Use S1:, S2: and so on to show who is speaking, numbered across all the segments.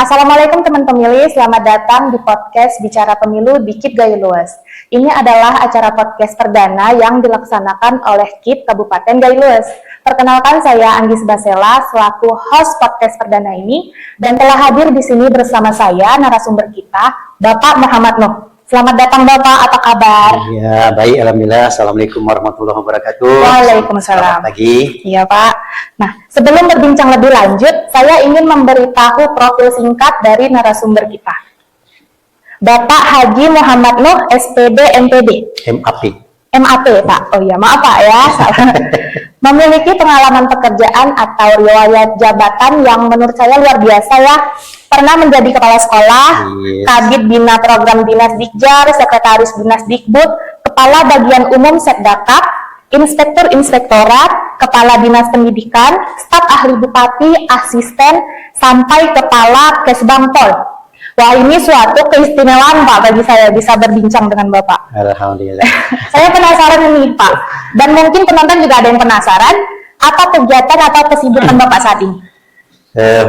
S1: Assalamualaikum teman pemilih, selamat datang di podcast Bicara Pemilu di KIP Gayo Luas. Ini adalah acara podcast perdana yang dilaksanakan oleh KIP Kabupaten Gayo Luas. Perkenalkan, saya Anggis Basela selaku host podcast perdana ini dan telah hadir di sini bersama saya narasumber kita, Bapak Muhammad Nuh. Selamat datang Bapak, apa kabar?
S2: Ya, baik, alhamdulillah. Assalamualaikum warahmatullahi wabarakatuh.
S1: Waalaikumsalam.
S2: Selamat pagi.
S1: Iya Pak. Nah, sebelum berbincang lebih lanjut, saya ingin memberitahu profil singkat dari narasumber kita. Bapak Haji Muhammad Nuh, SPD MPD. MAP Pak. Oh iya, maaf Pak ya, salah. Memiliki pengalaman pekerjaan atau riwayat jabatan yang menurut saya luar biasa ya. Pernah menjadi kepala sekolah, Kabid Bina Program Dinas Dikjar, Sekretaris Dinas Dikbud, Kepala Bagian Umum Setdakap, Inspektur Inspektorat, Kepala Dinas Pendidikan, Staf Ahli Bupati, Asisten, sampai Kepala Kesbangpol. Wah, ini suatu keistimewaan Pak bagi saya bisa berbincang dengan Bapak.
S2: Alhamdulillah.
S1: Saya penasaran ini Pak, dan mungkin penonton juga ada yang penasaran, apa kegiatan atau kesibukan Bapak saat ini?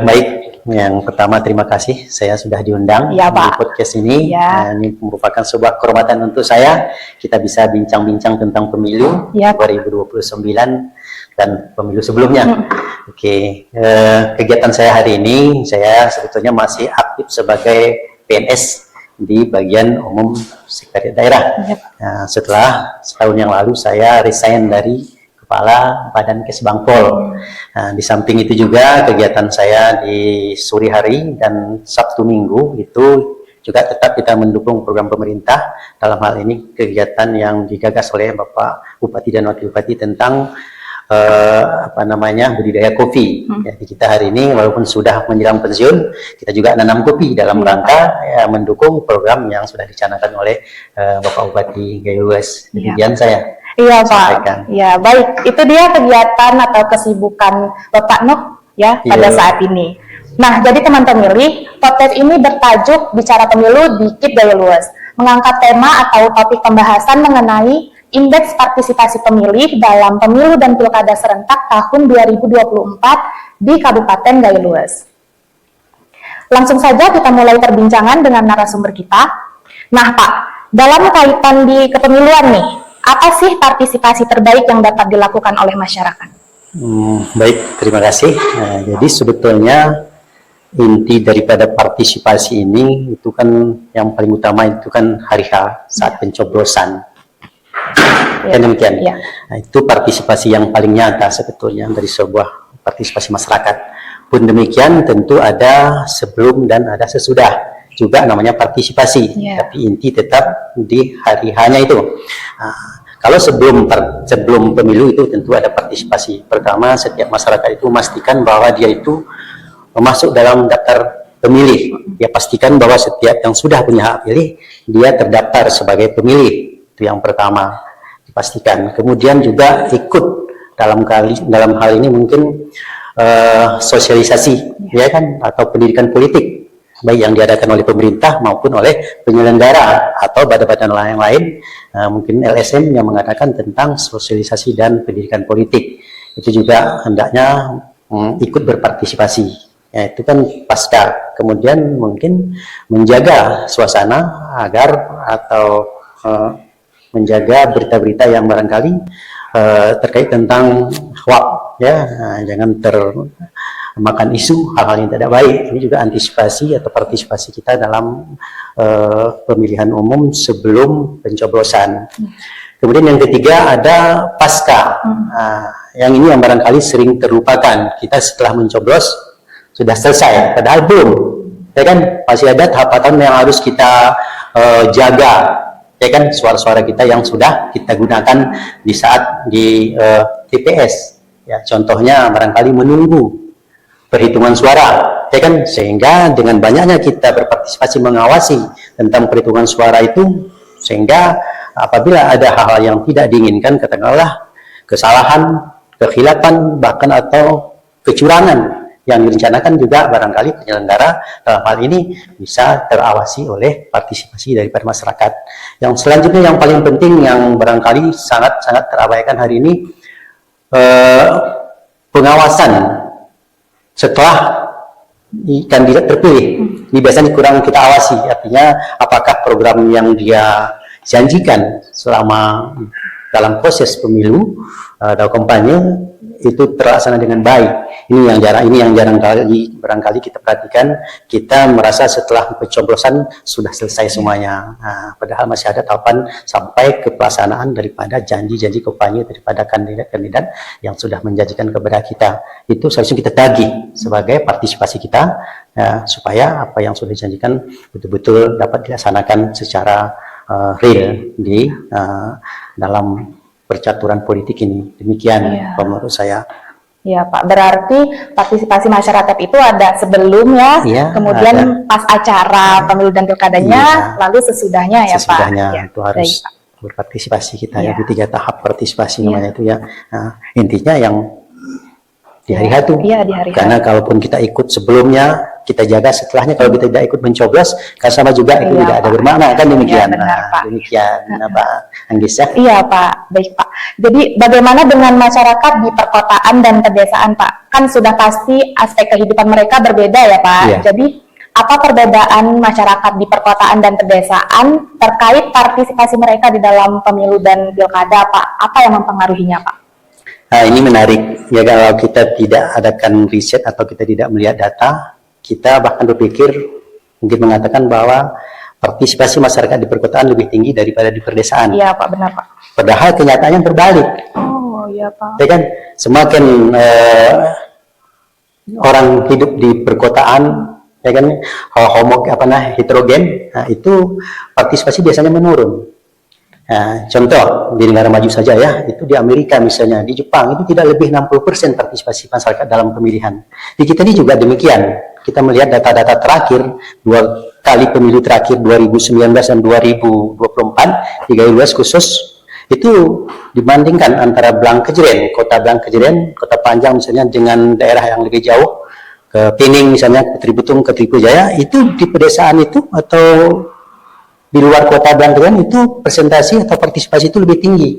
S2: Baik, yang pertama terima kasih saya sudah diundang
S1: ya,
S2: di podcast ini.
S1: Ya.
S2: Ini merupakan sebuah kehormatan untuk saya. Kita bisa bincang-bincang tentang pemilu 2029 dan pemilu sebelumnya. Oke, kegiatan saya hari ini, saya sebetulnya masih aktif sebagai PNS di bagian umum sekretariat daerah. Nah, setelah setahun yang lalu saya resign dari Kepala Badan Kesbangpol. Nah, di samping itu juga kegiatan saya di sore hari dan Sabtu Minggu itu juga tetap kita mendukung program pemerintah, dalam hal ini kegiatan yang digagas oleh Bapak Bupati dan Wakil Bupati tentang budidaya kopi. Jadi kita hari ini walaupun sudah menjelang pensiun, kita juga nanam kopi dalam rangka mendukung program yang sudah dicanangkan oleh Bapak Bupati Gayo Luas. Demikian saya.
S1: Iya Pak. Ya baik, itu dia kegiatan atau kesibukan Bapak Nuh ya pada saat ini. Nah, jadi teman pemilih, podcast ini bertajuk Bicara Pemilu di KIP Gayo Luas, mengangkat tema atau topik pembahasan mengenai indeks partisipasi pemilih dalam pemilu dan pilkada serentak tahun 2024 di Kabupaten Gayo Luas. Langsung saja kita mulai perbincangan dengan narasumber kita. Nah Pak, dalam kaitan di kepemiluan nih, apa sih partisipasi terbaik yang dapat dilakukan oleh masyarakat?
S2: Baik, terima kasih. Nah, jadi sebetulnya inti daripada partisipasi ini itu kan yang paling utama itu kan hari H saat pencoblosan. Demikian. Nah, itu partisipasi yang paling nyata sebetulnya dari sebuah partisipasi masyarakat. Pun demikian tentu ada sebelum dan ada sesudah juga namanya partisipasi, tapi inti tetap di hari H-nya itu. Kalau sebelum pemilu itu tentu ada partisipasi. Pertama, setiap masyarakat itu memastikan bahwa dia itu masuk dalam daftar pemilih. Dia pastikan bahwa setiap yang sudah punya hak pilih, dia terdaftar sebagai pemilih. Itu yang pertama dipastikan. Kemudian juga ikut dalam hal ini mungkin sosialisasi, ya kan, atau pendidikan politik, baik yang diadakan oleh pemerintah maupun oleh penyelenggara atau badan-badan yang lain, mungkin LSM yang mengadakan tentang sosialisasi dan pendidikan politik. Itu juga hendaknya ikut berpartisipasi. Ya, itu kan pasca. Kemudian mungkin menjaga suasana agar atau menjaga berita-berita yang barangkali terkait tentang hoax, ya, jangan termakan isu hal-hal yang tidak baik. Ini juga antisipasi atau partisipasi kita dalam pemilihan umum sebelum pencoblosan. Kemudian yang ketiga ada pasca. Yang ini yang barangkali sering terlupakan. Kita setelah mencoblos sudah selesai, padahal belum. Ya kan, masih ada tahapan yang harus kita jaga. Ya kan, suara-suara kita yang sudah kita gunakan di saat di TPS. Ya, contohnya barangkali menunggu perhitungan suara, ya kan, sehingga dengan banyaknya kita berpartisipasi mengawasi tentang perhitungan suara itu, sehingga apabila ada hal-hal yang tidak diinginkan, katakanlah kesalahan, kekhilafan, bahkan atau kecurangan yang direncanakan, juga barangkali penyelenggara dalam hal ini bisa terawasi oleh partisipasi daripada masyarakat. Yang selanjutnya yang paling penting yang barangkali sangat-sangat terabaikan hari ini, pengawasan setelah kandidat terpilih. Ini biasanya kurang kita awasi, artinya apakah program yang dia janjikan selama dalam proses pemilu atau kampanye itu terlaksana dengan baik. Ini yang jarang kali barangkali kita perhatikan. Kita merasa setelah pencoblosan sudah selesai semuanya, padahal masih ada tahapan sampai ke pelaksanaan daripada janji-janji kampanye daripada kandidat-kandidat yang sudah menjanjikan kepada kita. Itu seharusnya kita tagih sebagai partisipasi kita, supaya apa yang sudah dijanjikan betul-betul dapat dilaksanakan secara real di dalam percaturan politik ini. Demikian menurut saya.
S1: Ya Pak, berarti partisipasi masyarakat itu ada sebelumnya, kemudian pas acara pemilu dan pilkadanya, lalu sesudahnya ya Pak.
S2: Sesudahnya itu harus berpartisipasi kita ya di 3 tahap partisipasi namanya itu ya. Nah, intinya yang di hari H itu.
S1: Iya, di hari H.
S2: Karena kalaupun kita ikut sebelumnya, kita jaga setelahnya. Kalau kita tidak ikut mencoblos, kan sama juga itu tidak ada bermakna, kan demikian.
S1: Benar, Pak.
S2: Demikian, Pak Anggis ya.
S1: Iya Pak, baik Pak. Jadi bagaimana dengan masyarakat di perkotaan dan pedesaan Pak? Kan sudah pasti aspek kehidupan mereka berbeda ya Pak. Jadi apa perbedaan masyarakat di perkotaan dan pedesaan terkait partisipasi mereka di dalam pemilu dan pilkada Pak? Apa yang mempengaruhinya Pak?
S2: Nah, ini menarik ya, kalau kita tidak adakan riset atau kita tidak melihat data, kita bahkan berpikir mungkin mengatakan bahwa partisipasi masyarakat di perkotaan lebih tinggi daripada di pedesaan.
S1: Iya Pak, benar Pak.
S2: Padahal kenyataannya berbalik.
S1: Oh iya Pak.
S2: Ya kan, semakin orang hidup di perkotaan, ya kan, heterogen, itu partisipasi biasanya menurun. Nah, contoh di negara maju saja ya, itu di Amerika misalnya, di Jepang itu tidak lebih 60% partisipasi masyarakat dalam pemilihan. Di kita ini juga demikian. Kita melihat data-data terakhir, 2 kali pemilu terakhir 2019 dan 2024, 3 khusus, itu dibandingkan antara Blangkejeren, kota Blangkejeren, kota Panjang misalnya, dengan daerah yang lebih jauh, ke Pining misalnya, ke Tributung, ke Tripujaya, itu di pedesaan itu atau di luar kota Blangkejeren itu presentasi atau partisipasi itu lebih tinggi.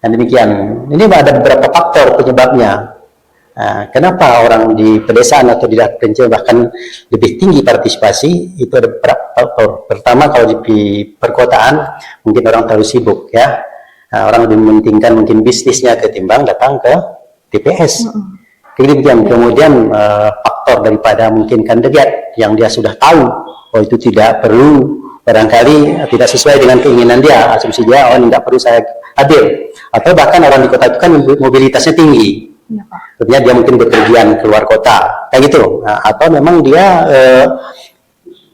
S2: Dan demikian, ini ada beberapa faktor penyebabnya. Nah, kenapa orang di pedesaan atau di daerah terpencil bahkan lebih tinggi partisipasi? Itu ada beberapa faktor. Pertama, kalau di perkotaan mungkin orang terlalu sibuk ya. Orang lebih mementingkan mungkin bisnisnya ketimbang datang ke TPS. Kemudian faktor daripada mungkin kandidat yang dia sudah tahu oh itu tidak perlu, barangkali tidak sesuai dengan keinginan dia, asumsi dia, oh tidak perlu saya hadir. Atau bahkan orang di kota itu kan mobilitasnya tinggi. Artinya dia mungkin bepergian keluar kota, kayak gitu. Atau memang dia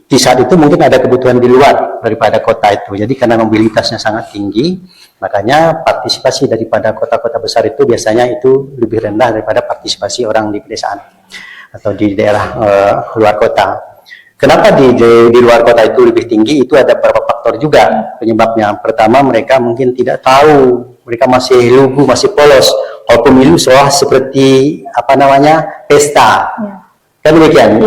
S2: di saat itu mungkin ada kebutuhan di luar daripada kota itu. Jadi karena mobilitasnya sangat tinggi, makanya partisipasi daripada kota-kota besar itu biasanya itu lebih rendah daripada partisipasi orang di pedesaan atau di daerah luar kota. Kenapa di luar kota itu lebih tinggi? Itu ada beberapa faktor juga penyebabnya. Pertama, mereka mungkin tidak tahu, mereka masih lugu, masih polos. Kalau pemilu seolah seperti pesta, kan demikian.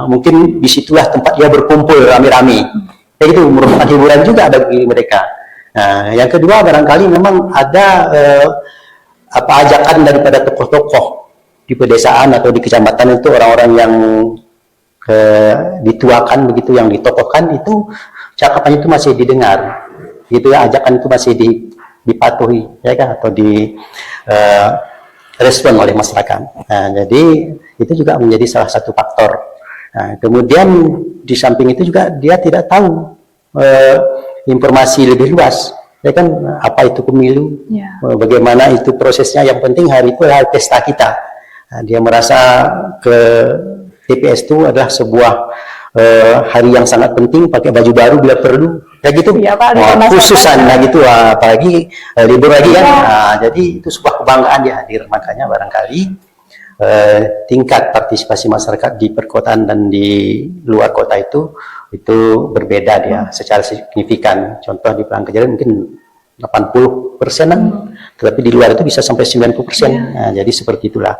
S2: Mungkin disitulah tempat dia berkumpul rame-rame. Kayak gitu, merupakan hiburan juga bagi mereka. Yang kedua, barangkali memang ada ajakan daripada tokoh-tokoh di pedesaan atau di kecamatan itu, orang-orang yang dituakan begitu, yang ditokohkan itu, cakapan itu masih didengar, gitu ya, ajakan itu masih dipatuhi, ya kan, atau di respon oleh masyarakat. Jadi itu juga menjadi salah satu faktor. Kemudian di samping itu juga dia tidak tahu informasi lebih luas, ya kan, apa itu pemilu, bagaimana itu prosesnya. Yang penting hari itu adalah pesta kita. Dia merasa ke TPS itu adalah sebuah hari yang sangat penting, pakai baju baru bila perlu, kayak gitu. Ya, Pak, khususan gitu, apalagi libur lagi kan. Jadi itu sebuah kebanggaan dia hadir. Makanya barangkali tingkat partisipasi masyarakat di perkotaan dan di luar kota itu berbeda dia secara signifikan. Contoh di Blangkejeren mungkin 80%-an, tetapi di luar itu bisa sampai 90%. Jadi seperti itulah.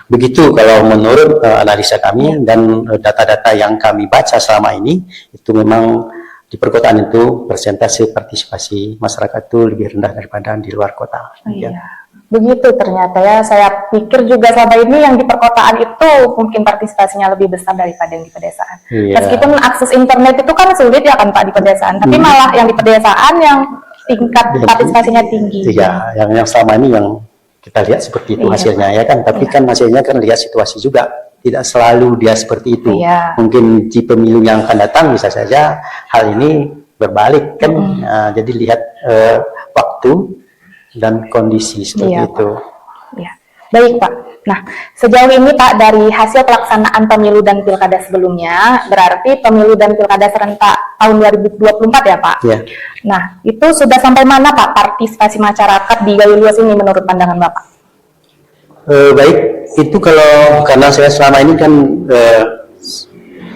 S2: Begitu kalau menurut analisa kami dan data-data yang kami baca selama ini, itu memang di perkotaan itu persentase partisipasi masyarakat itu lebih rendah daripada di luar kota.
S1: Iya. Begitu ternyata ya. Saya pikir juga selama ini yang di perkotaan itu mungkin partisipasinya lebih besar daripada yang di pedesaan.
S2: Iya.
S1: Meskipun akses internet itu kan sulit ya kan Pak di pedesaan, tapi malah yang di pedesaan yang tingkat partisipasinya tinggi.
S2: Iya, yang selama ini yang kita lihat seperti itu
S1: Iya,
S2: hasilnya ya kan. Tapi kan hasilnya kan lihat situasi juga. Tidak selalu dia seperti itu.
S1: Iya.
S2: Mungkin di pemilu yang akan datang bisa saja hal ini berbalik kan. Jadi lihat waktu dan kondisi seperti
S1: Iya,
S2: itu.
S1: Ya. Baik Pak. Nah, sejauh ini Pak, dari hasil pelaksanaan pemilu dan pilkada sebelumnya, berarti pemilu dan pilkada serentak tahun 2024 ya Pak?
S2: Ya.
S1: Nah, itu sudah sampai mana Pak partisipasi masyarakat di Gayo Luas ini menurut pandangan Bapak?
S2: Baik, itu kalau karena saya selama ini kan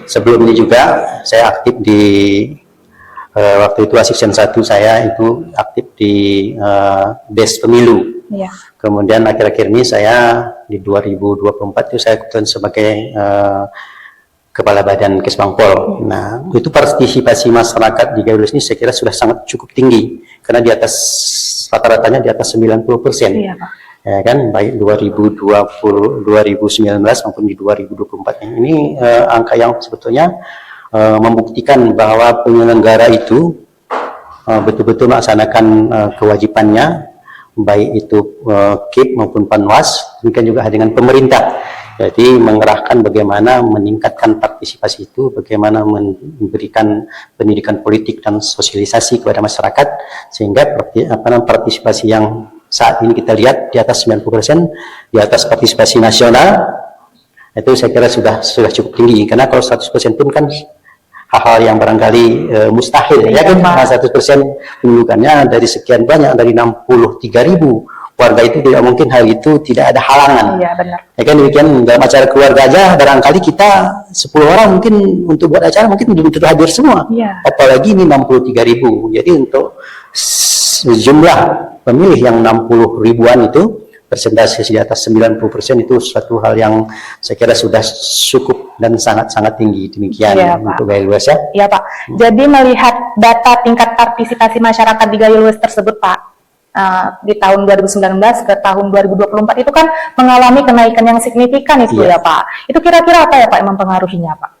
S2: sebelum ini juga saya aktif di waktu itu asisten 1 saya itu aktif di Des Pemilu.
S1: Iya.
S2: Kemudian akhir-akhir ini saya di 2024 itu saya kebetulan sebagai Kepala Badan Kesbangpol. Nah, itu partisipasi masyarakat di Gayo Luas ini saya kira sudah sangat cukup tinggi karena di atas rata-ratanya di atas 90%.
S1: Iya Pak.
S2: Ya kan, baik 2019 maupun di 2024 ini angka yang sebetulnya membuktikan bahwa penyelenggara itu betul-betul melaksanakan kewajibannya, baik itu KIP maupun Panwas, demikian juga dengan pemerintah. Jadi mengerahkan bagaimana meningkatkan partisipasi itu, bagaimana memberikan pendidikan politik dan sosialisasi kepada masyarakat, sehingga partisipasi yang saat ini kita lihat di atas 90%, di atas partisipasi nasional, itu saya kira sudah cukup tinggi. Karena kalau 100% pun kan hal-hal yang barangkali mustahil, ya kan? 100% pendudukannya dari sekian banyak, dari 63.000 warga itu tidak mungkin hal itu tidak ada halangan.
S1: Iya benar.
S2: Ya kan demikian dalam acara keluarga aja barangkali kita 10 orang mungkin untuk buat acara mungkin belum tentu hadir semua.
S1: Iya.
S2: Apalagi ini 63.000. Jadi untuk jumlah pemilih yang 60 ribuan itu persentase di atas 90% itu suatu hal yang saya kira sudah cukup dan sangat-sangat tinggi. Demikian
S1: Iya,
S2: untuk Gayo Luas ya.
S1: Iya Pak. Jadi melihat data tingkat partisipasi masyarakat di Gayo Luas tersebut Pak, di tahun 2019 ke tahun 2024 itu kan mengalami kenaikan yang signifikan itu ya Pak. Itu kira-kira apa ya Pak yang mempengaruhinya Pak?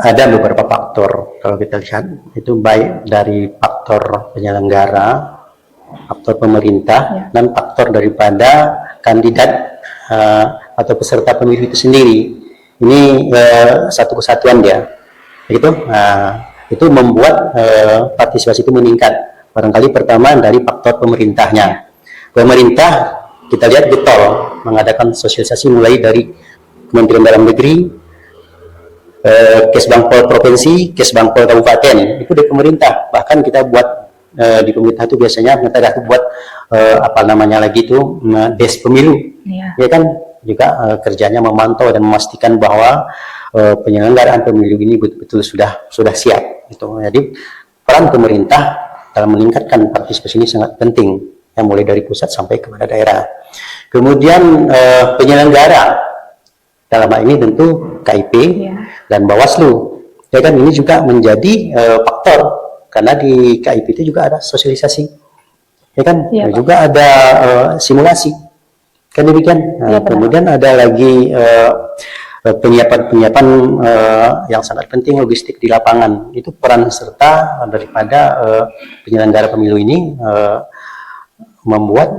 S2: Ada beberapa faktor kalau kita lihat, itu baik dari faktor penyelenggara, faktor pemerintah, dan faktor daripada kandidat atau peserta pemilu itu sendiri. Ini satu kesatuan dia, gitu. Itu membuat partisipasi itu meningkat. Barangkali pertama dari faktor pemerintahnya. Pemerintah kita lihat getol mengadakan sosialisasi mulai dari Kementerian Dalam Negeri, Kesbangpol Provinsi, Kesbangpol Kabupaten, itu dari pemerintah. Bahkan kita buat di pemerintah itu biasanya kita buat apa namanya lagi itu Des Pemilu, ya kan, juga kerjanya memantau dan memastikan bahwa penyelenggaraan pemilu ini betul-betul sudah siap. Gitu. Jadi peran pemerintah dalam meningkatkan partisipasi ini sangat penting, yang mulai dari pusat sampai kepada daerah. Kemudian penyelenggara dalam hal ini tentu KIP dan Bawaslu, ya kan, ini juga menjadi faktor karena di KIP itu juga ada sosialisasi, ya kan, juga ada simulasi, kan demikian. Kemudian ada lagi penyiapan yang sangat penting logistik di lapangan. Itu peran serta daripada penyelenggara pemilu ini membuat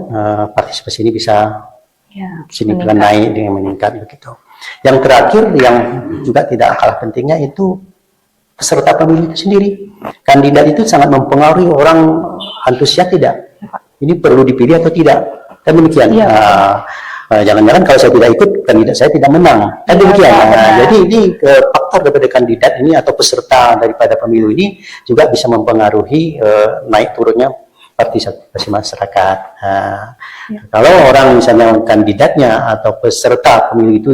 S2: partisipasi ini bisa signifikan naik dengan meningkat begitu. Yang terakhir yang juga tidak kalah pentingnya itu peserta pemilu itu sendiri. Kandidat itu sangat mempengaruhi orang antusias tidak. Ini perlu dipilih atau tidak. Kan demikian. Jangan-jangan kalau saya tidak ikut, kandidat saya tidak menang. Kan demikian. Jadi ini faktor daripada kandidat ini atau peserta daripada pemilu ini juga bisa mempengaruhi naik turunnya partisipasi masyarakat. Kalau orang misalnya kandidatnya atau peserta pemilu itu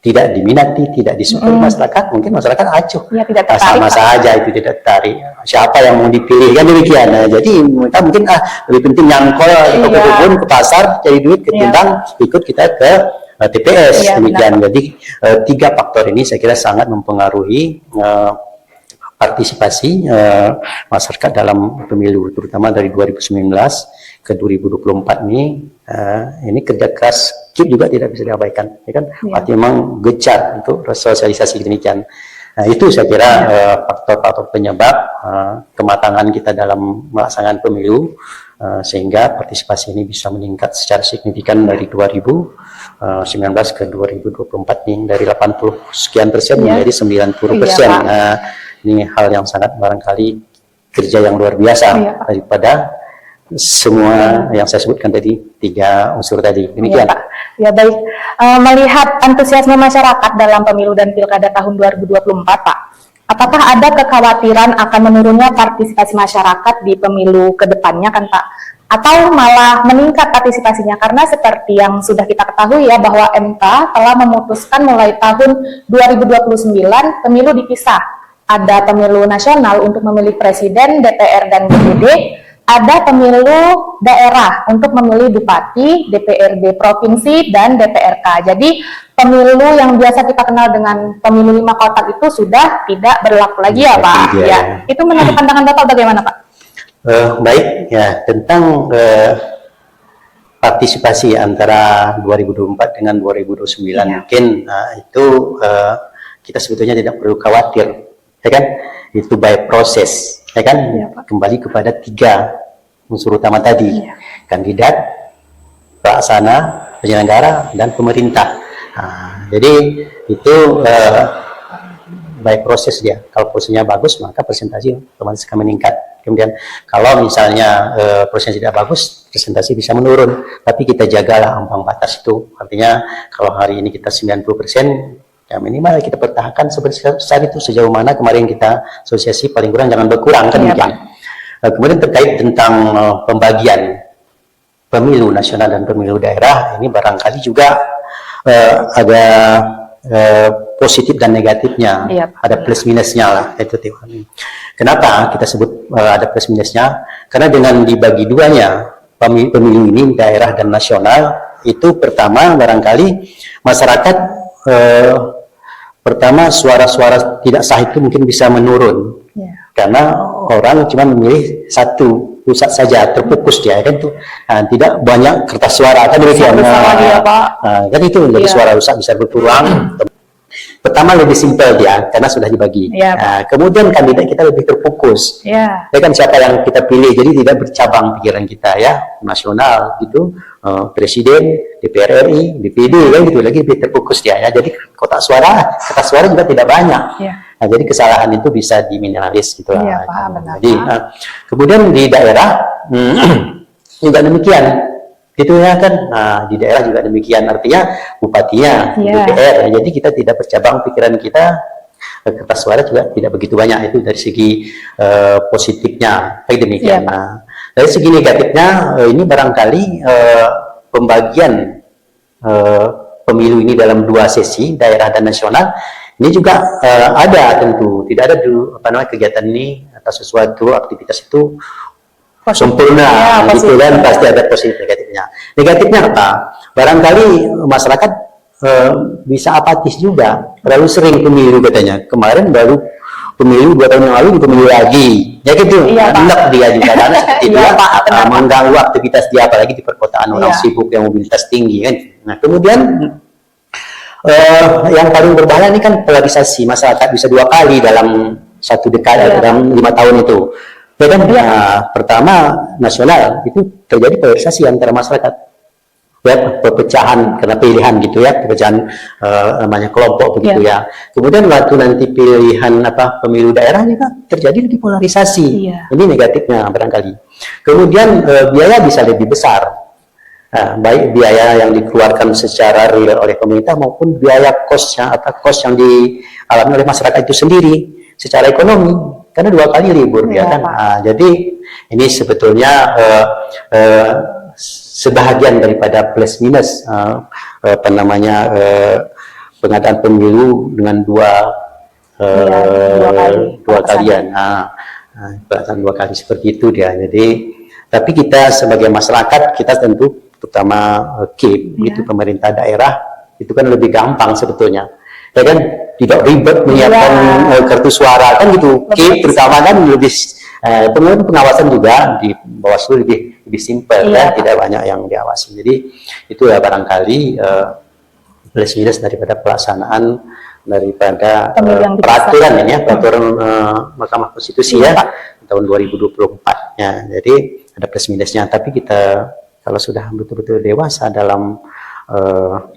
S2: tidak diminati, tidak disukai masyarakat, mungkin masyarakat acuh.
S1: Ya, tidak tertarik,
S2: sama saja itu tidak tertarik. Siapa yang mau dipilih, kan demikian. Jadi mereka mungkin lebih penting nyangkol ke kebun, ke pasar, cari duit, ketimbang ikut kita ke TPS. Demikian. Jadi 3 faktor ini saya kira sangat mempengaruhi partisipasi masyarakat dalam pemilu, terutama dari 2019 ke 2024 ini kerja keras KIP juga tidak bisa diabaikan, ya kan? Artinya memang gencar untuk sosialisasi demikian. Nah, itu saya kira faktor-faktor penyebab kematangan kita dalam melaksanakan pemilu, sehingga partisipasi ini bisa meningkat secara signifikan dari 2019 ke 2024 ini, dari 80 sekian persen menjadi 90%. Ini hal yang sangat barangkali kerja yang luar biasa daripada semua yang saya sebutkan tadi, 3 unsur tadi. Demikian.
S1: Ya baik, melihat antusiasme masyarakat dalam pemilu dan pilkada tahun 2024, Pak, apakah ada kekhawatiran akan menurunnya partisipasi masyarakat di pemilu ke depannya kan, Pak? Atau malah meningkat partisipasinya? Karena seperti yang sudah kita ketahui ya, bahwa MK telah memutuskan mulai tahun 2029 pemilu dipisah. Ada pemilu nasional untuk memilih presiden, DPR, dan DPD. Ada pemilu daerah untuk memilih bupati, DPRD provinsi, dan DPRK. Jadi pemilu yang biasa kita kenal dengan pemilu 5 kotak itu sudah tidak berlaku lagi ya Pak. Ya. Itu menurut pandangan Bapak bagaimana Pak?
S2: Baik ya, tentang partisipasi antara 2024 dengan 2029 mungkin itu kita sebetulnya tidak perlu khawatir, ya kan? Itu by proses. Ya kan, kembali kepada 3 unsur utama tadi, kandidat, pelaksana, penyelenggara, dan pemerintah. Jadi itu by proses dia. Kalau prosesnya bagus, maka presentasi otomatis akan meningkat. Kemudian kalau misalnya prosesnya tidak bagus, presentasi bisa menurun. Tapi kita jagalah ambang batas itu. Artinya kalau hari ini kita 90%, ya minimal kita pertahankan sebesar itu, sejauh mana kemarin kita asosiasi paling kurang jangan berkurang kan. Kemudian terkait tentang pembagian pemilu nasional dan pemilu daerah, ini barangkali juga ada positif dan negatifnya, ada plus minusnya lah. Itu kenapa kita sebut ada plus minusnya? Karena dengan dibagi duanya pemilu ini daerah dan nasional, itu pertama barangkali masyarakat pertama suara-suara tidak sah itu mungkin bisa menurun, karena orang cuma memilih satu pusat saja, terfokus dia kan tuh, tidak banyak kertas suara kan demikian. Kan itu menjadi suara rusak bisa berkurang. Pertama lebih simpel dia karena sudah dibagi. Kemudian kandidat kita lebih terfokus. Ya kan, siapa yang kita pilih, jadi tidak bercabang pikiran kita ya, nasional gitu, presiden, DPR RI, DPD kan gitu, lagi lebih terfokus dia ya. Jadi kertas suara juga tidak banyak. Nah, jadi kesalahan itu bisa diminimalisir gitu lah. Jadi kemudian di daerah juga demikian. Gitu ya kan, di daerah juga demikian, artinya bupatinya, DPR, jadi kita tidak bercabang pikiran kita, kertas suara juga tidak begitu banyak, itu dari segi positifnya, kayak demikian. Dari segi negatifnya, ini barangkali pembagian pemilu ini dalam 2 sesi, daerah dan nasional, ini juga ada tentu, tidak ada kegiatan ini atau sesuatu aktivitas itu sempurna, gitu kan, pasti ada positif negatifnya. Negatifnya apa? Barangkali masyarakat bisa apatis juga, terlalu sering pemilu katanya. Kemarin baru pemilu 2 tahun yang lalu pemilu lagi, ya gitu. Enak dia juga karena seperti itu mengganggu aktivitas dia, apalagi di perkotaan orang sibuk yang mobilitas tinggi kan. Nah kemudian yang paling berbahaya ini kan polarisasi masyarakat bisa 2 kali dalam 1 dekade, dalam 5 tahun itu. Ya kan, pertama nasional itu terjadi polarisasi antara masyarakat, ya, perpecahan karena pilihan gitu ya, perpecahan namanya kelompok begitu ya. Kemudian waktu nanti pilihan pemilu daerah juga terjadi lagi polarisasi. Ini negatifnya barangkali. Kemudian biaya bisa lebih besar, baik biaya yang dikeluarkan secara real oleh pemerintah maupun biaya kos yang dialami oleh masyarakat itu sendiri secara ekonomi. Karena 2 kali libur ya kan, jadi ini sebetulnya sebahagian daripada plus minus pengadaan pemilu dengan dua kalian, pelaksanaan 2 kali seperti itu dia. Jadi tapi kita sebagai masyarakat, kita tentu terutama KIP itu pemerintah daerah itu kan lebih gampang sebetulnya, ya kan, tidak ribet menyiapkan kartu suara kan gitu. KIP terutama kan lebih Pengawasan juga di Bawaslu lebih simpel,
S1: Iya,
S2: ya, tidak banyak yang diawasi. Jadi itu ya barangkali plus minus daripada pelaksanaan daripada
S1: Pemilihan
S2: peraturan ini ya, peraturan Mahkamah Konstitusi
S1: Iya,
S2: ya
S1: Pak.
S2: tahun 2024 ya. Jadi ada plus minusnya, tapi kita kalau sudah betul-betul dewasa dalam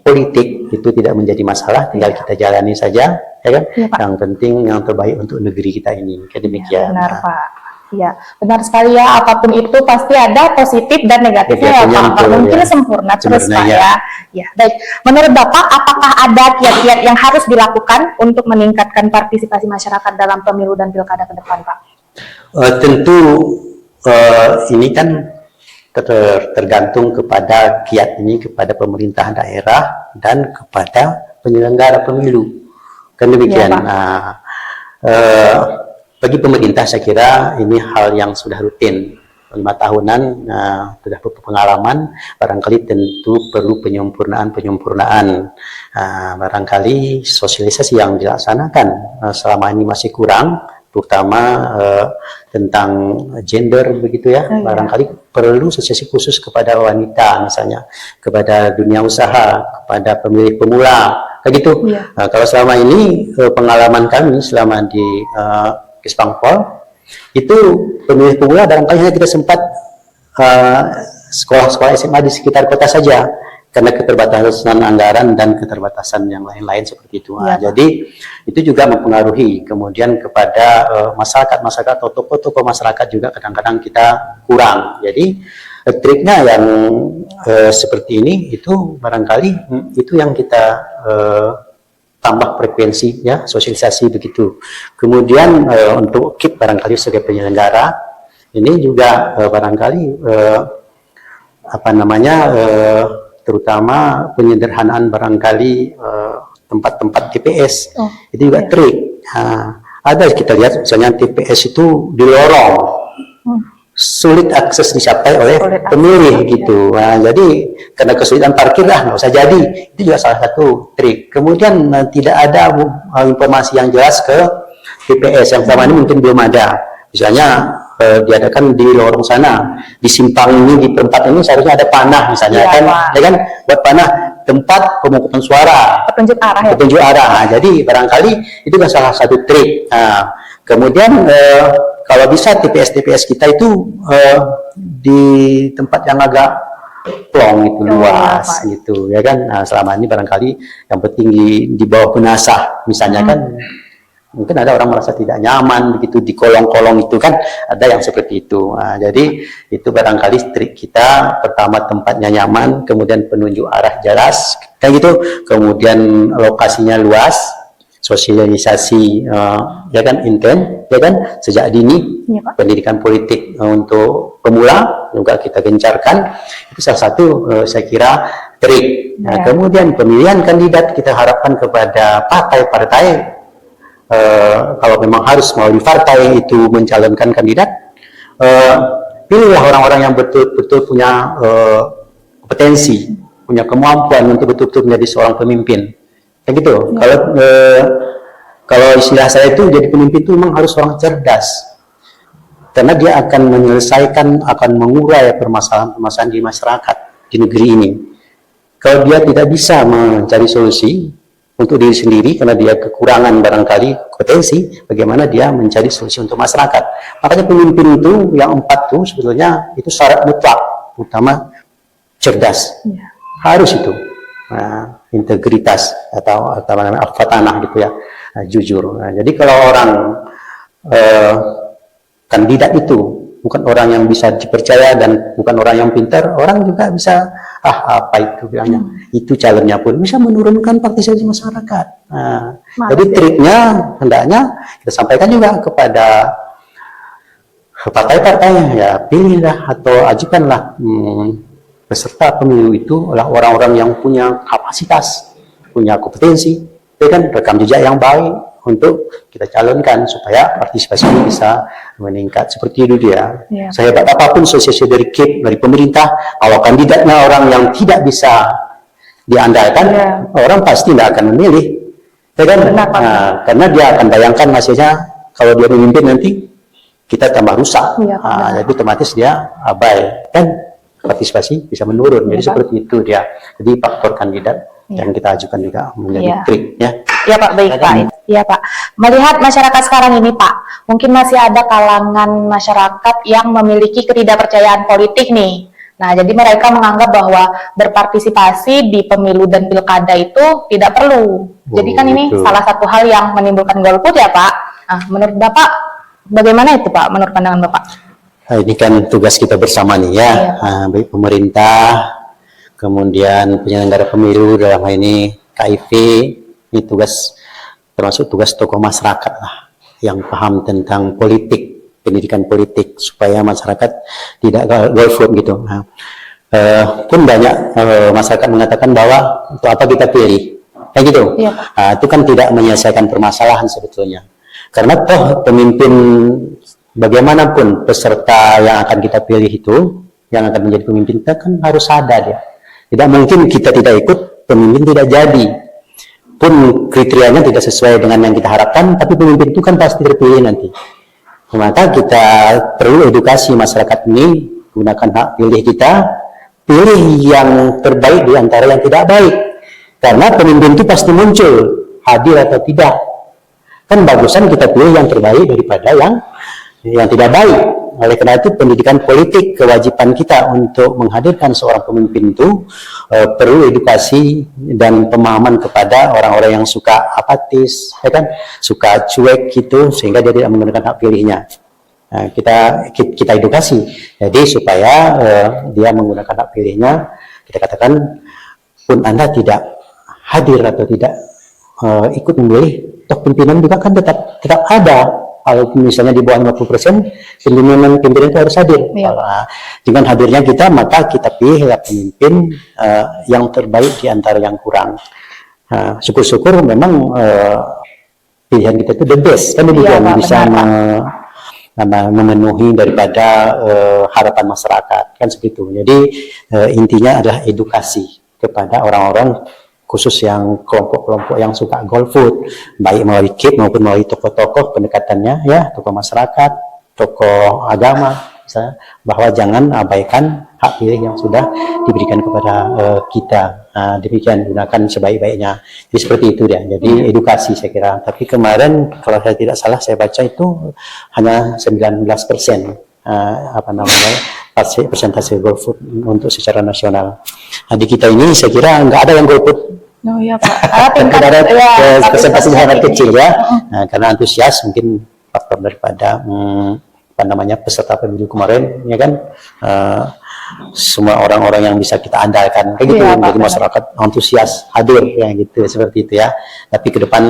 S2: politik itu tidak menjadi masalah, tinggal kita jalani saja, ya kan?
S1: Iya, Pak.
S2: Yang penting yang terbaik untuk negeri kita ini, kayak demikian.
S1: Benar, Pak. Ya, benar sekali ya. Apapun itu pasti ada positif dan negatifnya ya,
S2: Negatifnya
S1: Pak. Nggak
S2: betul,
S1: mungkin
S2: ya.
S1: sempurna terus, Pak,
S2: Sebenarnya.
S1: ya. Ya, baik. Menurut Bapak, apakah ada kiat-kiat yang harus dilakukan untuk meningkatkan partisipasi masyarakat dalam pemilu dan pilkada ke depan, Pak?
S2: Tentu ini kan tergantung kepada kiat ini kepada pemerintahan daerah dan kepada penyelenggara pemilu, kan demikian.
S1: Iya, Pak.
S2: Nah, bagi pemerintah saya kira ini hal yang sudah rutin 5 tahunan, sudah berpengalaman, barangkali tentu perlu penyempurnaan. Barangkali sosialisasi yang dilaksanakan selama ini masih kurang, terutama tentang gender begitu ya.
S1: Oh, iya.
S2: Barangkali perlu sosialisasi khusus kepada wanita misalnya, kepada dunia usaha, kepada pemilih pemula, kayak gitu.
S1: Iya.
S2: Kalau selama ini pengalaman kami selama di Kesbangpol itu pemilih pemula barangkali hanya kita sempat sekolah-sekolah SMA di sekitar kota saja, karena keterbatasan anggaran dan keterbatasan yang lain-lain seperti itu.
S1: Ya,
S2: jadi itu juga mempengaruhi kemudian kepada masyarakat atau tokoh-tokoh masyarakat juga kadang-kadang kita kurang. Jadi triknya yang seperti ini itu barangkali itu yang kita tambah frekuensi ya, sosialisasi begitu. Kemudian untuk KIP barangkali sebagai penyelenggara ini juga barangkali terutama penyederhanaan barangkali tempat-tempat TPS itu juga trik. Ada kita lihat misalnya TPS itu di lorong, sulit akses dicapai oleh pemilih gitu. Jadi karena kesulitan parkir nggak usah jadi, itu juga salah satu trik. Kemudian tidak ada informasi yang jelas ke TPS yang selama ini mungkin belum ada. Misalnya diadakan di lorong sana, di simpang ini, di perempat ini seharusnya ada panah misalnya, ya kan buat panah tempat pemungutan suara,
S1: petunjuk arah ya.
S2: Petunjuk arah. Jadi barangkali itu kan salah satu trik. Kemudian kalau bisa TPS kita itu di tempat yang agak plong itu luas gitu ya kan. Selama ini barangkali yang penting di bawah penasah misalnya kan. Mungkin ada orang merasa tidak nyaman begitu di kolong-kolong itu kan, ada yang seperti itu. Jadi itu barangkali trik kita, pertama tempatnya nyaman, kemudian penunjuk arah jelas, kayak gitu, kemudian lokasinya luas, sosialisasi ya kan intent, ya kan sejak dini,
S1: ya, Pak.
S2: Pendidikan politik untuk pemula juga kita gencarkan, itu salah satu saya kira trik. Kemudian pemilihan kandidat kita harapkan kepada partai-partai. Kalau memang harus melalui partai itu mencalonkan kandidat, pilihlah orang-orang yang betul-betul punya kompetensi, punya kemampuan untuk betul-betul menjadi seorang pemimpin. Kayak gitu. Kalau istilah saya itu jadi pemimpin itu memang harus orang cerdas, karena dia akan menyelesaikan, akan mengurai permasalahan-permasalahan di masyarakat di negeri ini. Kalau dia tidak bisa mencari solusi untuk diri sendiri karena dia kekurangan barangkali kompetensi, bagaimana dia mencari solusi untuk masyarakat. Makanya pemimpin itu yang 4 itu sebetulnya itu syarat mutlak, utama cerdas, harus itu integritas atau namanya al-fatanah gitu ya, jujur. Jadi kalau orang kandidat itu bukan orang yang bisa dipercaya dan bukan orang yang pintar, orang juga bisa apa itu bilangnya, itu calonnya pun bisa menurunkan partisipasi masyarakat. Jadi triknya hendaknya kita sampaikan juga kepada partai-partai, ya pilihlah atau ajukanlah peserta pemilu itu adalah orang-orang yang punya kapasitas, punya kompetensi, dan rekam jejak yang baik untuk kita calonkan supaya partisipasi ini bisa meningkat seperti itu dia. Sehebat apapun sosialisasi dari KIP, dari pemerintah, kalau kandidatnya orang yang tidak bisa diandalkan, orang pasti tidak akan memilih, ya kan? Karena dia akan bayangkan hasilnya kalau dia memimpin nanti kita tambah rusak.
S1: Iya, Pak, benar.
S2: Jadi otomatis dia abai kan partisipasi bisa menurun. Jadi
S1: Iya, Pak.
S2: seperti itu dia. Jadi faktor kandidat yang kita ajukan juga menjadi
S1: Iya.
S2: trik ya.
S1: Iya Pak, baik Pak. Iya Pak. Melihat masyarakat sekarang ini Pak, mungkin masih ada kalangan masyarakat yang memiliki ketidakpercayaan politik nih. Nah, jadi mereka menganggap bahwa berpartisipasi di pemilu dan pilkada itu tidak perlu. Jadi kan ini
S2: Betul.
S1: salah satu hal yang menimbulkan golput ya Pak. Nah, menurut Bapak bagaimana itu Pak, menurut pandangan Bapak?
S2: Nah, ini kan tugas kita bersama nih ya,
S1: Iya.
S2: baik pemerintah, kemudian penyelenggara pemilu dalam hal ini KIP, ini tugas termasuk tugas tokoh masyarakat lah yang paham tentang politik, pendidikan politik supaya masyarakat tidak golput gitu. Nah, pun banyak masyarakat mengatakan bahwa untuk apa kita pilih, kayak gitu.
S1: Iya.
S2: Itu kan tidak menyelesaikan permasalahan sebetulnya. Karena toh pemimpin bagaimanapun peserta yang akan kita pilih itu, yang akan menjadi pemimpin kita kan harus ada dia. Tidak mungkin kita tidak ikut, pemimpin tidak jadi. Pun kriterianya tidak sesuai dengan yang kita harapkan, tapi pemimpin itu kan pasti terpilih nanti. Maka kita perlu edukasi masyarakat ini, gunakan hak pilih kita, pilih yang terbaik di antara yang tidak baik. Karena pemimpin itu pasti muncul, hadir atau tidak. Kan bagusan kita pilih yang terbaik daripada yang tidak baik. Oleh karena itu pendidikan politik, kewajiban kita untuk menghadirkan seorang pemimpin itu perlu edukasi dan pemahaman kepada orang-orang yang suka apatis, ya kan, suka cuek gitu, sehingga dia tidak menggunakan hak pilihnya. Nah, kita edukasi, jadi supaya dia menggunakan hak pilihnya. Kita katakan pun Anda tidak hadir atau tidak ikut memilih, toh pimpinan juga kan tetap ada. Kalau misalnya di bawah 50%, pimpinan itu harus hadir.
S1: Iya.
S2: Dengan hadirnya kita, maka kita pilih pemimpin yang terbaik di antara yang kurang. Syukur-syukur memang pilihan kita itu the best, kan demikian,
S1: Pak,
S2: bisa
S1: benar,
S2: memenuhi daripada harapan masyarakat, kan seperti itu. Jadi intinya adalah edukasi kepada orang-orang, khusus yang kelompok-kelompok yang suka golput, baik melalui KIP maupun melalui tokoh-tokoh pendekatannya, ya, tokoh masyarakat, tokoh agama, misalnya, bahwa jangan abaikan hak pilih yang sudah diberikan kepada kita. Demikian, gunakan sebaik-baiknya. Jadi seperti itu ya. Jadi edukasi saya kira. Tapi kemarin kalau saya tidak salah saya baca itu hanya 19%. Persentase golput untuk secara nasional. Nah, di kita ini saya kira nggak ada yang golput.
S1: Oh iya Pak. Tingkat
S2: ada persentase sangat
S1: ini.
S2: kecil ya. Nah, karena antusias mungkin faktor daripada peserta pemilu kemarin, ya kan, semua orang-orang yang bisa kita andalkan kayak gitu.
S1: Iya, Pak,
S2: jadi masyarakat antusias hadir ya gitu, seperti itu ya. Tapi ke depan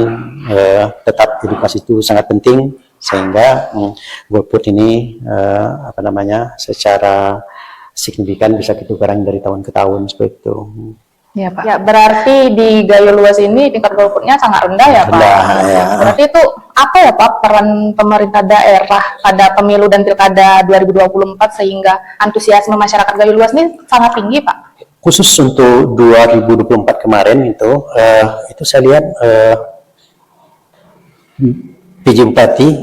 S2: tetap edukasi itu sangat penting, sehingga golput ini secara signifikan bisa kita kurangi dari tahun ke tahun, seperti itu.
S1: Ya Pak. Ya, berarti di Gayo Luas ini tingkat golputnya sangat rendah ya Pak.
S2: Rendah, ya.
S1: Berarti itu apa ya Pak peran pemerintah daerah pada pemilu dan pilkada 2024 sehingga antusiasme masyarakat Gayo Luas ini sangat tinggi Pak?
S2: Khusus untuk 2024 kemarin itu saya lihat PJ Bupati,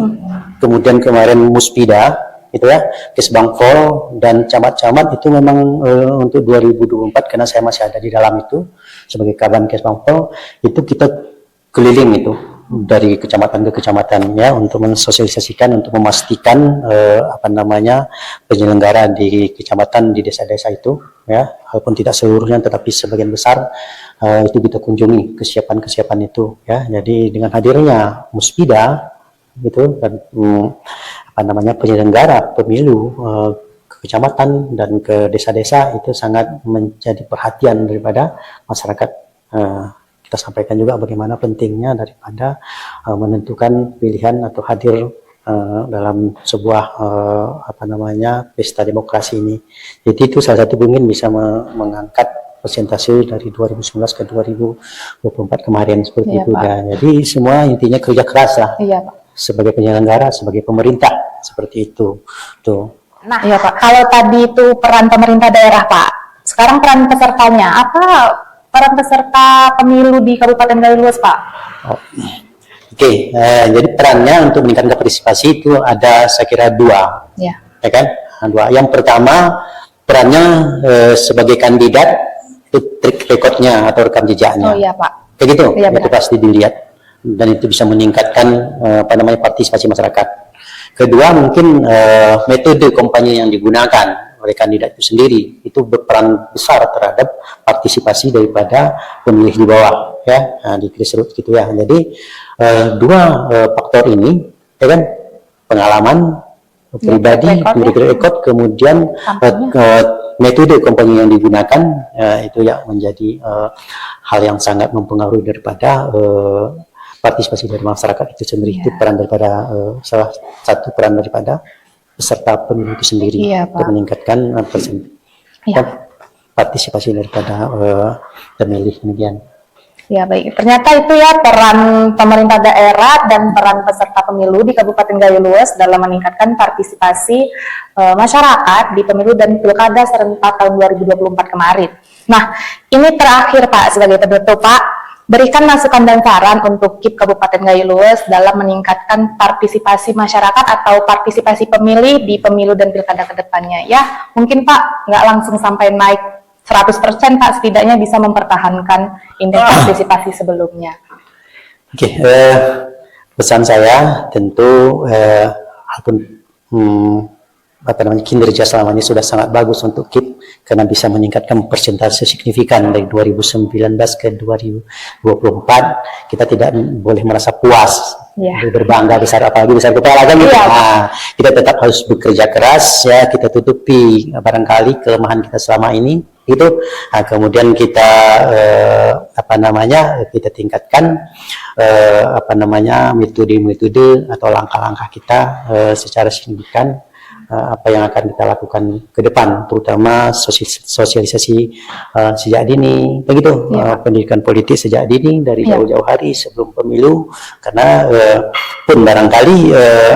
S2: kemudian kemarin Muspida, itu ya, Kesbangpol dan camat-camat itu memang untuk 2024, karena saya masih ada di dalam itu sebagai Kabin Kesbangpol, itu kita keliling itu dari kecamatan ke kecamatan ya, untuk mensosialisasikan, untuk memastikan penyelenggara di kecamatan, di desa-desa itu ya, walaupun tidak seluruhnya tetapi sebagian besar itu kita kunjungi kesiapan itu ya. Jadi dengan hadirnya Muspida gitu dan penyelenggara pemilu ke kecamatan dan ke desa-desa, itu sangat menjadi perhatian daripada masyarakat. Kita sampaikan juga bagaimana pentingnya daripada menentukan pilihan atau hadir dalam sebuah pesta demokrasi ini. Jadi itu salah satu mungkin bisa mengangkat persentase dari 2019 ke 2024 kemarin, seperti
S1: Iya,
S2: itu
S1: Pak.
S2: ya. Jadi semua intinya kerja keras lah.
S1: Iya Pak.
S2: Sebagai penyelenggara, sebagai pemerintah, seperti itu. Tuh.
S1: Nah, ya Pak, kalau tadi itu peran pemerintah daerah Pak, sekarang peran pesertanya, apa peran peserta pemilu di Kabupaten Gayo Luas Pak?
S2: Oh. Oke, jadi perannya untuk meningkatkan partisipasi itu ada saya kira dua,
S1: Ya.
S2: ya kan? Dua. Yang pertama perannya sebagai kandidat itu trik recordnya atau rekam jejaknya.
S1: Oh iya Pak.
S2: Kayak gitu,
S1: Iya,
S2: itu
S1: benar.
S2: pasti dilihat dan itu bisa meningkatkan partisipasi masyarakat. Kedua mungkin metode kampanye yang digunakan oleh kandidat itu sendiri itu berperan besar terhadap partisipasi daripada pemilih di bawah, ya, di grassroots gitu ya. Jadi dua faktor ini, ya kan, pengalaman pribadi, record, kemudian metode kampanye yang digunakan, itu ya menjadi hal yang sangat mempengaruhi daripada partisipasi dari masyarakat itu sendiri. Itu peran daripada salah satu peran daripada peserta pemilu itu sendiri untuk meningkatkan partisipasi daripada pemilih kemudian.
S1: Ya baik, ternyata itu ya peran pemerintah daerah dan peran peserta pemilu di Kabupaten Gayo Luas dalam meningkatkan partisipasi masyarakat di pemilu dan pilkada serentak tahun 2024 kemarin. Nah, ini terakhir Pak, sebagai penutup Pak, berikan masukan dan saran untuk KIP Kabupaten Gayo Luas dalam meningkatkan partisipasi masyarakat atau partisipasi pemilih di pemilu dan pilkada ke depannya. Ya, mungkin Pak nggak langsung sampai naik 100% Pak, setidaknya bisa mempertahankan indeks partisipasi sebelumnya.
S2: Oke, pesan saya tentu kinerja selama ini sudah sangat bagus untuk KIP karena bisa meningkatkan persentase signifikan dari 2019 ke 2024. Kita tidak boleh merasa puas, berbangga besar, apalagi besar kepala kan gitu. Nah, kita tetap harus bekerja keras ya, kita tutupi barangkali kelemahan kita selama ini itu. Nah, kemudian kita kita tingkatkan metode-metode atau langkah-langkah kita secara signifikan. Apa yang akan kita lakukan ke depan, terutama sosialisasi sejak dini, begitu, pendidikan politik sejak dini dari jauh-jauh hari sebelum pemilu, karena pun barangkali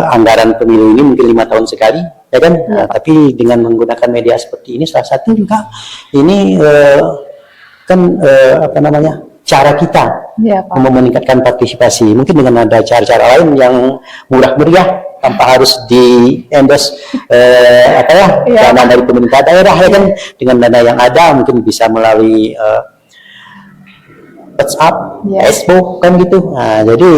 S2: anggaran pemilu ini mungkin 5 tahun sekali, ya kan, tapi dengan menggunakan media seperti ini salah satu juga ini cara kita meningkatkan partisipasi, mungkin dengan ada cara-cara lain yang murah meriah tanpa harus di endorse dana dari pemerintah daerah, ya kan, dengan dana yang ada mungkin bisa melalui WhatsApp, Facebook kan gitu. Nah, jadi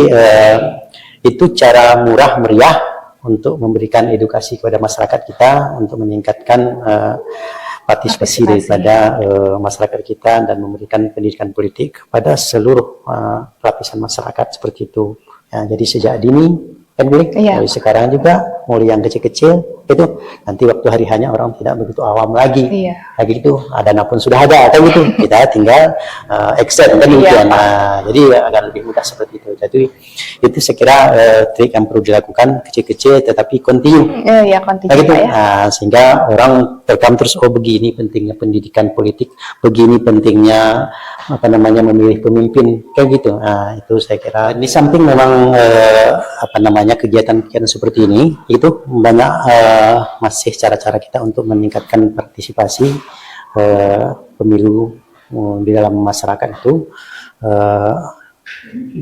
S2: itu cara murah meriah untuk memberikan edukasi kepada masyarakat kita untuk meningkatkan partisipasi daripada masyarakat kita dan memberikan pendidikan politik kepada seluruh lapisan masyarakat seperti itu. Ya, jadi sejak dini kan boleh, dari sekarang juga mulai yang kecil-kecil itu, nanti waktu hari hanya orang tidak begitu awam lagi, lagi itu dana pun sudah ada kan gitu, kita tinggal extend kan demikian. Nah, jadi agar lebih mudah seperti itu. Jadi itu saya kira trik yang perlu dilakukan kecil-kecil tetapi continue. Gitu. Nah, sehingga orang terekam terus, oh begini pentingnya pendidikan politik, begini pentingnya memilih pemimpin kayak gitu. Nah, itu saya kira di samping memang kegiatan-kegiatan seperti ini itu banyak masih cara-cara kita untuk meningkatkan partisipasi pemilu di dalam masyarakat itu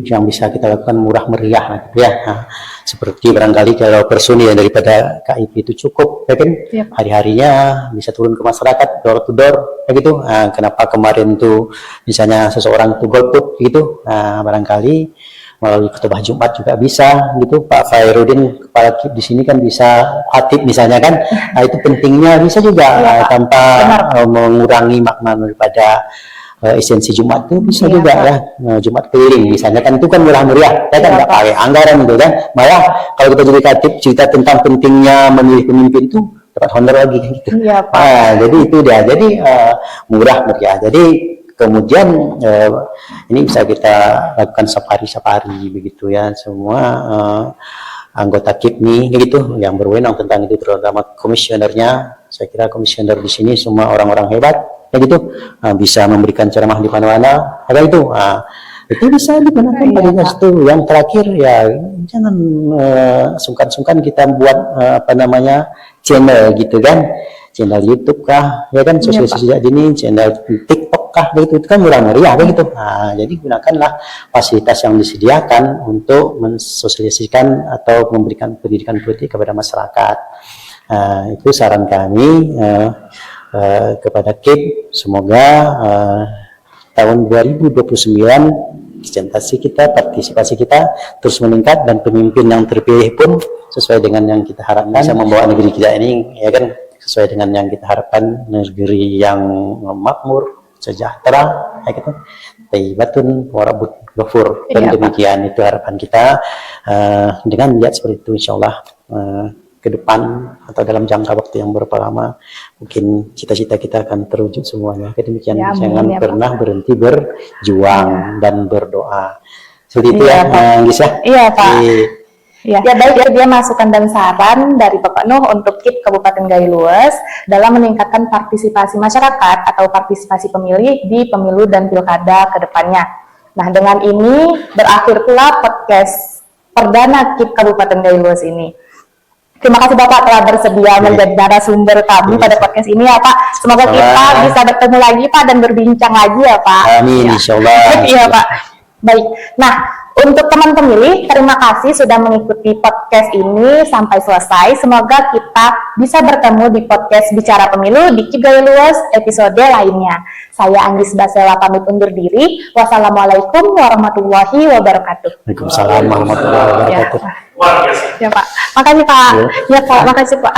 S2: yang bisa kita lakukan murah meriah gitu ya. Nah, seperti barangkali kalau personil daripada KIP itu cukup, ya kan, hari-harinya bisa turun ke masyarakat door to door, kayak gitu. Nah, kenapa kemarin tuh misalnya seseorang itu golput gitu, nah, barangkali melalui khutbah Jumat juga bisa gitu. Pak Fairudin kepala KIP di sini kan bisa khatib misalnya kan. Nah, itu pentingnya bisa juga tanpa mengurangi makna daripada esensi Jumat itu bisa juga ya. Jumat keliling misalnya kan itu kan murah meriah, ya kan, nggak pakai anggaran gitu kan. Malah kalau kita jadi khatib cerita tentang pentingnya memilih pemimpin itu dapat honor lagi kan gitu. Jadi itu dia. Jadi murah meriah. Jadi kemudian ini bisa kita lakukan safari begitu ya, semua anggota KIP nih gitu yang berwenang tentang itu, terutama komisionernya. Saya kira komisioner di sini semua orang-orang hebat ya gitu, bisa memberikan ceramah di mana-mana, ada itu. Itu bisa digunakan pada itu. Yang terakhir ya jangan sungkan-sungkan kita buat channel gitu kan, channel YouTube kah, ya kan, sosialisasi sejak dini, channel TikTok kah begitu, itu kan murah meriah begitu. Nah, jadi gunakanlah fasilitas yang disediakan untuk mensosialisasikan atau memberikan pendidikan politik kepada masyarakat. Itu saran kami kepada KIP. Semoga tahun 2029 presentasi kita, partisipasi kita terus meningkat, dan pemimpin yang terpilih pun sesuai dengan yang kita harapkan, bisa membawa negeri kita ini, ya kan, sesuai dengan yang kita harapkan, negeri yang makmur, sejahtera, ya gitu. Tayyibatun warabut ghafur. Dan demikian itu harapan kita. Dengan niat seperti itu, insya Allah ke depan atau dalam jangka waktu yang berapa lama, mungkin cita-cita kita akan terwujud semuanya. Demikian, jangan pernah berhenti berjuang dan berdoa. Seperti itu ya, Gis ya.
S1: Iya, Pak. Ya, baik, dia masukan dan saran dari Bapak Nuh untuk KIP Kabupaten Gayo dalam meningkatkan partisipasi masyarakat atau partisipasi pemilih di pemilu dan pilkada ke depannya. Nah, dengan ini berakhir pula podcast perdana KIP Kabupaten Gayo ini. Terima kasih Bapak telah bersedia menjadi narasumber kami pada podcast ini ya Pak. Semoga kita bisa bertemu lagi Pak dan berbincang lagi ya Pak.
S2: Amin, insyaallah.
S1: Iya Pak. Baik. Nah, untuk teman pemilih, terima kasih sudah mengikuti podcast ini sampai selesai. Semoga kita bisa bertemu di podcast Bicara Pemilu di KIP Gayo Luas episode lainnya. Saya Anggis Basela pamit undur diri. Wassalamualaikum warahmatullahi wabarakatuh.
S2: Waalaikumsalam warahmatullahi wabarakatuh.
S1: Ya Pak. Makasih Pak. Ya Pak, makasih Pak.